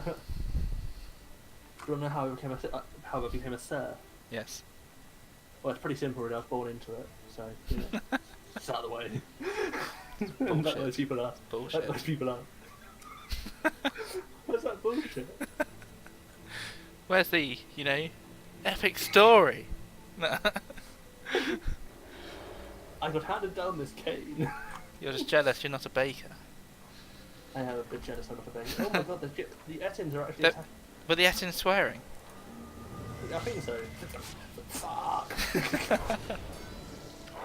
you want to know how I became a serf? Yes. Well, it's pretty simple, really. I was born into it, so, you know, it's out of the way. Bullshit. Let those people are. Bullshit. Let those people are. What's that bullshit? Where's the, epic story? I got handed down this cane. You're just jealous you're not a baker. I am a bit jealous I'm not a baker. Oh my god, the Ettins are actually attacking. Were the Ettins swearing? I think so. Fuck.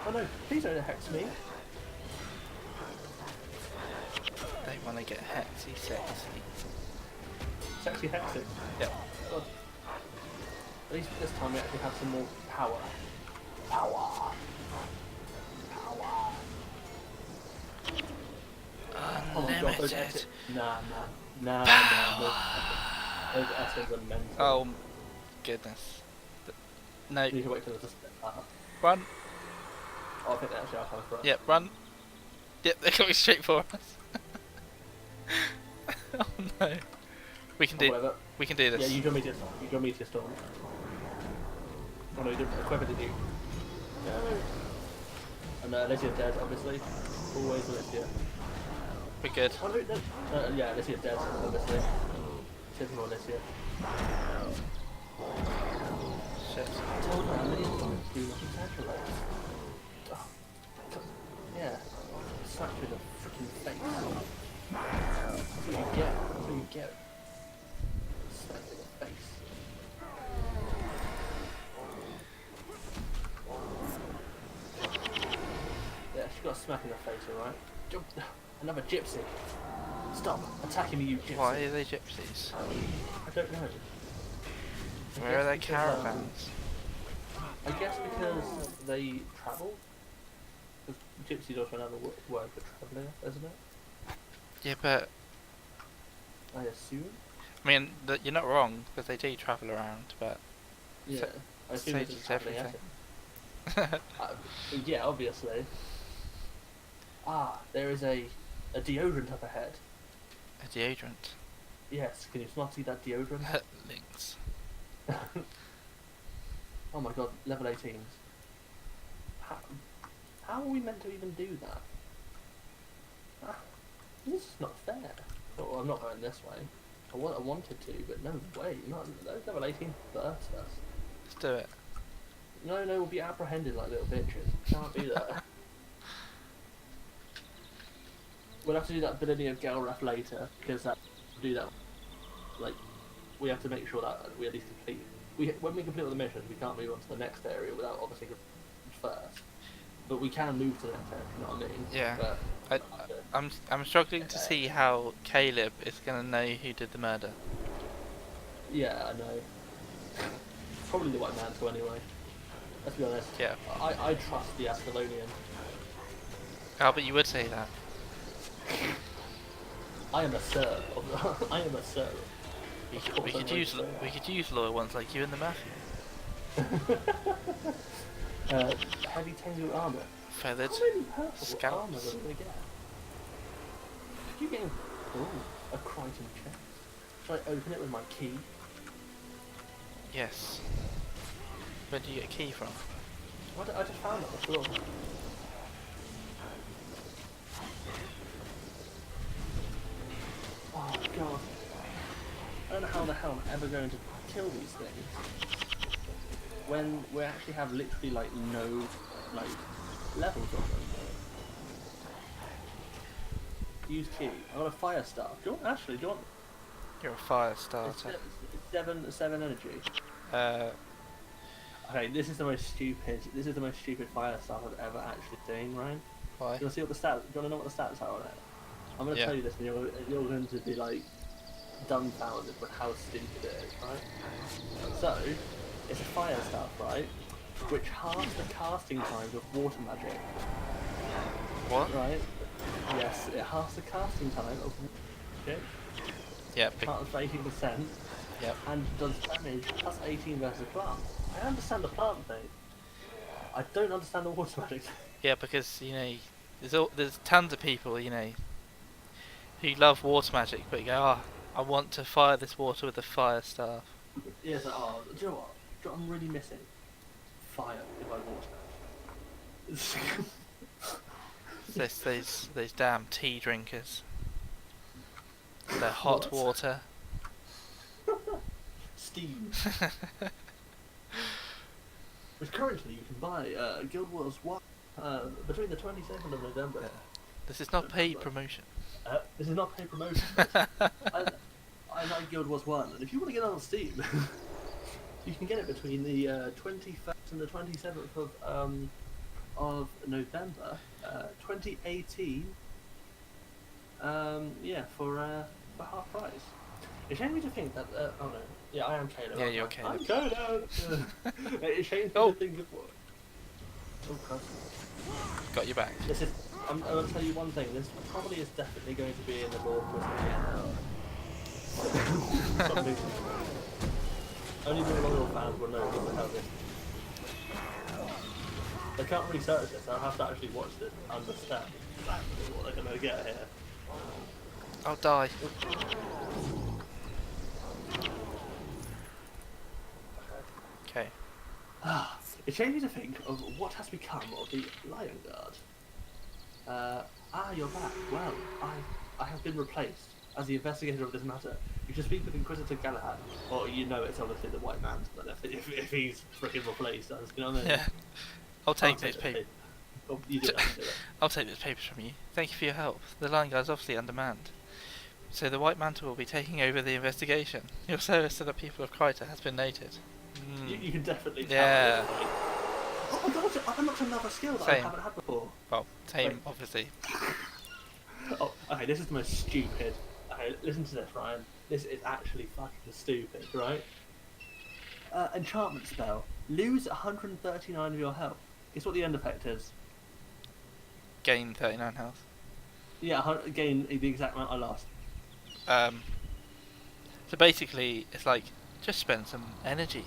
Oh no, please don't hex me. They want to get hexy sexy. Sexy hexing. Yep. God. At least this time we actually have some more power. Power. Unlimited. Nah. Those Ettins are mental. Oh goodness. No. You need to wait till it's Run. Oh, I think they actually are coming for us. Yep, run. Yep, they're coming straight for us. Oh no. We can do this. Yeah, you draw me to your storm. Oh no, you didn't equip it, did you? No. And Alicia's dead, obviously. Always Alicia. We're good. Oh, no. Yeah, Alicia's dead, obviously. Typical Alicia. Shit. I told her a million times, do not exaggerate. Oh, yeah. Smacked you in the freaking face. That's what you get. That's what you get. Smacked in the face. Yeah, she got a smack in the face, alright? Another gypsy. Stop attacking me, you gypsy. Why are they gypsies? I don't know. Where are their caravans? I guess because they travel. Because gypsy is also another word for traveller, isn't it? Yeah, but I assume. I mean, you're not wrong because they do travel around, but Yeah. so, I assume so this is does travelling everything. essence. Yeah, obviously. Ah, there is a deodorant up ahead. A deodorant. Yes, can you not see that deodorant? Links. Oh my god, level 18s. How, how are we meant to even do that? Ah, this is not fair. Oh, I'm not going this way. I wanted to, but no way. Not those level 18 burst us. Let's do it. No, we'll be apprehended like little bitches. Can't do that. We'll have to do that ability of Gelref later, because do that. Like, we have to make sure that we at least complete. When we complete all the missions, we can't move on to the next area without obviously first. But we can move to the next area. You know what I mean? Yeah. But I'm struggling to see how Caleb is going to know who did the murder. yeah, I know. Probably the White Mantle anyway. Let's be honest. Yeah. I trust the Ascalonian. Oh, but you would say that. I am a sir. I am a sir. We could use loyal ones like you and the Mafia. Heavy tangle armour. Feathered. How many purple Scalps. armour did we get? Did you get a Krytan chest? Should I open it with my key? Yes. Where do you get a key from? I just found it on the floor. Oh god. I don't know how the hell I'm ever going to kill these things. When we actually have literally like no levels on them. Use key. I got a fire staff. Do you want You're a fire starter. It's seven energy. Okay, this is the most stupid fire staff I've ever actually seen, Ryan. Why? Do you want to see what the stats? Do you want to know what the stats are on it? I'm going to tell you this, and you're going to be like dumbfounded with how stupid it is, right? So, it's a fire staff, right? Which halves the casting times of water magic. What? Right? Yes, it halves the casting time of water magic. Yep. Chance for 18%. Yep. And does damage plus 18 versus plant. I understand the plant thing. I don't understand the water magic thing. Yeah, because there's tons of people who love water magic, but you go, I want to fire this water with a fire staff. Yeah, it's like, do you know what? Do you know what I'm really missing? Fire in my water. Those damn tea drinkers. Their hot water. Steam. Which currently you can buy Guild Wars 1 between the 22nd of November. Yeah. This is not paid promotion. This is not paid promotion. I like Guild Wars 1, and if you want to get on Steam, you can get it between the 21st and the 27th of November, 2018. Yeah, for half price. It shames me to think that. Oh no, yeah, I am Caleb. Yeah, you're Caleb. I'm Caleb. It shames me to think of what. Oh Christ. Got your back. This is. I'm going to tell you one thing. This probably is definitely going to be in the lore twist again. Only the loyal fans will know what the hell this is. They can't research this. I'll have to actually watch this to understand exactly what they're going to get here. I'll die. Okay. It changes to think of what has become of the Lion Guard. You're back. Well, I have been replaced as the investigator of this matter. You should speak with Inquisitor Galahad, or it's obviously the White Mantle, but if he's freaking replaced us, you know what I mean? Yeah. I'll take those papers. Oh, you do that. I'll take those papers from you. Thank you for your help. The Lion Guard's obviously undermanned. So the White Mantle will be taking over the investigation. Your service to the people of Krytan has been noted. You can definitely tell. Yeah. Oh my god, I've unlocked another skill that I haven't had before. Well, tame, obviously. Oh, okay, this is the most stupid. Okay, listen to this, Ryan. This is actually fucking stupid, right? Enchantment spell. Lose 139 of your health. Guess what the end effect is? Gain 39 health. Yeah, gain the exact amount I lost. So basically, it's like, just spend some energy.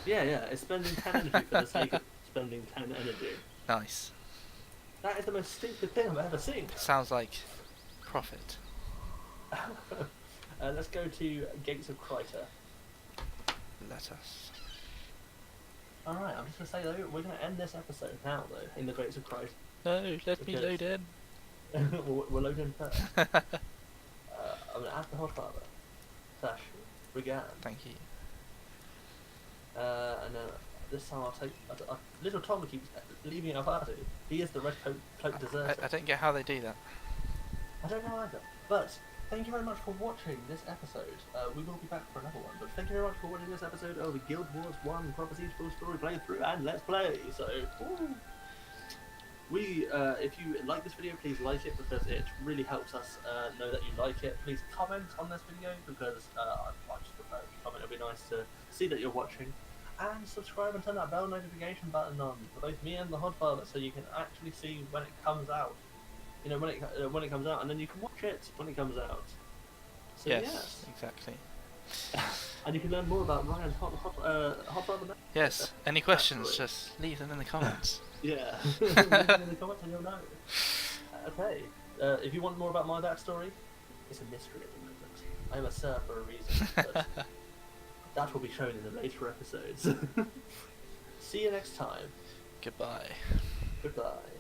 Yeah, it's spending 10 energy for the sake of spending 10 energy. Nice. That is the most stupid thing I've ever seen. Sounds like profit. Let's go to Gates of Krytan. Let us. Alright, I'm just going to say though, we're going to end this episode now though, in the Gates of Krytan. No, let me load in. we're loading first. I'm going to add the Hodfather. / Regan. Thank you. And then this time I'll take... little Tom keeps leaving our party. He is the red cloak deserter. I don't get how they do that. I don't know either. But thank you very much for watching this episode. We will be back for another one. But thank you very much for watching this episode of the Guild Wars 1 Prophecies full story playthrough and Let's Play. So, if you like this video, please like it because it really helps us know that you like it. Please comment on this video because I just prefer if you comment. It'll be nice to see that you're watching. And subscribe and turn that bell notification button on for both me and the Hodfather so you can actually see when it comes out. You know, when it comes out, and then you can watch it when it comes out. So, yes, exactly. And you can learn more about Ryan's Hodfather. Yes. Any questions? Just leave them in the comments. Yeah. Leave them in the comments and you'll know. Okay. If you want more about my backstory, it's a mystery at the moment. I'm a sir for a reason. But that will be shown in the later episodes. See you next time. Goodbye. Goodbye.